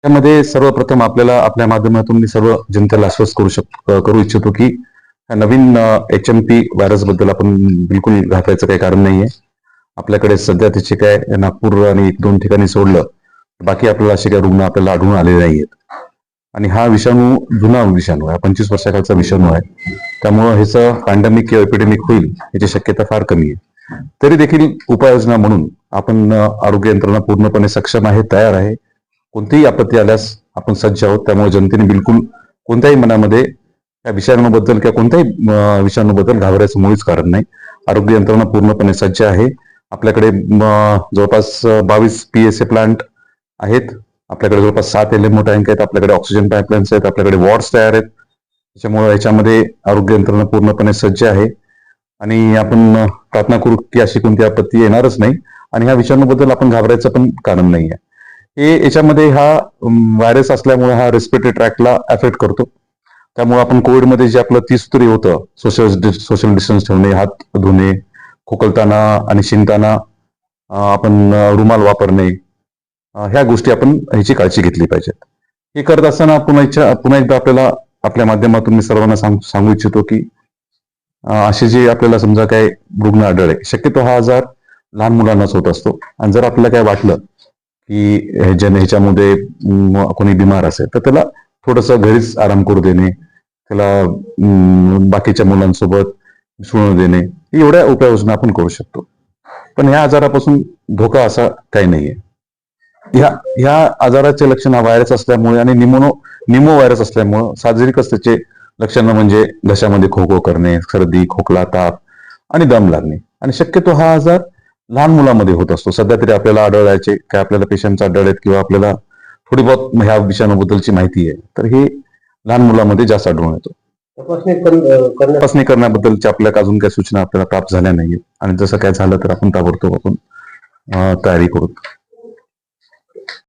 त्यामध्ये सर्वप्रथम आपल्याला आपल्या माध्यमातून मी सर्व जनतेला आश्वस्त करू इच्छितो की नवीन HMP व्हायरस बद्दल आपण बिलकुल घाबरायचं काही कारण नाहीये. आपल्याकडे सध्या त्याचे काय नागपूर आणि 1-2 ठिकाणी सोडलं, बाकी आपल्याला असे काही रुग्ण आपल्याला आढळून आलेले नाहीयेत. आणि हा विषाणू जुना विषाणू आहे, 25 वर्षाखालचा विषाणू आहे. त्यामुळं ह्याचं पॅन्डेमिक किंवा एपिडेमिक होईल याची शक्यता फार कमी आहे. तरी देखील उपाययोजना म्हणून आपण आरोग्य यंत्रणा पूर्णपणे सक्षम आहे, तयार आहे. कोणतीही आपत्ती आल्यास आपण सज्ज आहोत. त्यामुळे जनतेने बिलकुल कोणत्याही मनामध्ये या विषाणूबद्दल किंवा कोणत्याही विषाणूबद्दल घाबरायचं मुळीच कारण नाही. आरोग्य यंत्रणा पूर्णपणे सज्ज आहे. आपल्याकडे जवळपास 22 PSA प्लांट आहेत. आपल्याकडे जवळपास 7 LMO टँक आहेत. आपल्याकडे ऑक्सिजन पाईपलाईन्स आहेत. आपल्याकडे वॉर्ड्स तयार आहेत. त्याच्यामुळे याच्यामध्ये आरोग्य यंत्रणा पूर्णपणे सज्ज आहे आणि आपण प्रार्थना करू की अशी कोणती आपत्ती येणारच नाही आणि ह्या विषाणूबद्दल आपण घाबरायचं पण कारण नाहीये. याच्यामध्ये हा व्हायरस असल्यामुळे हा रेस्पिरेटरी ट्रॅकला अफेक्ट करतो. त्यामुळे आपण कोविडमध्ये जे आपलं 30 सूत्री होतं, सोशल डिस्टन्स ठेवणे, हात धुणे, खोकलताना आणि शिंकताना आपण रुमाल वापरणे, ह्या गोष्टी आपण ह्याची काळजी घेतली पाहिजे. हे करत असताना पुन्हा एकदा आपल्याला आपल्या माध्यमातून मी सर्वांना सांगू इच्छितो की असे जे आपल्याला समजा काय रुग्ण आढळले, शक्यतो हा आजार लहान मुलांनाच होत असतो आणि जर आपल्याला काय वाटलं की ह्याच्यामध्ये कोणी बिमार असेल तर त्याला थोडस घरीच आराम करू देणे, त्याला बाकीच्या मुलांसोबत मिसळून देणे, एवढ्या उपाययोजना आपण करू शकतो. पण ह्या आजारापासून धोका असा काही नाहीये. ह्या आजाराचे लक्षण हा व्हायरस असल्यामुळे आणि निमो व्हायरस असल्यामुळे साहजिकच त्याचे लक्षण म्हणजे घशामध्ये खो करणे, सर्दी, खोकला, ताप आणि दम लागणे. आणि शक्यतो हा आजार लहान मुलांमध्ये होत असतो. सध्या तरी आपल्याला आढळायचे काय आपल्याला पेशंट आढळलेत किंवा आपल्याला थोडी बहुत ह्या विषाणूबद्दलची माहिती आहे, तर हे लहान मुलांमध्ये जास्त आढळून येतो. तपासणी करण्याबद्दलच्या आपल्याला अजून काही सूचना आपल्याला प्राप्त झाल्या नाहीये आणि जसं काय झालं तर आपण ताबडतोब आपण तयारी करू.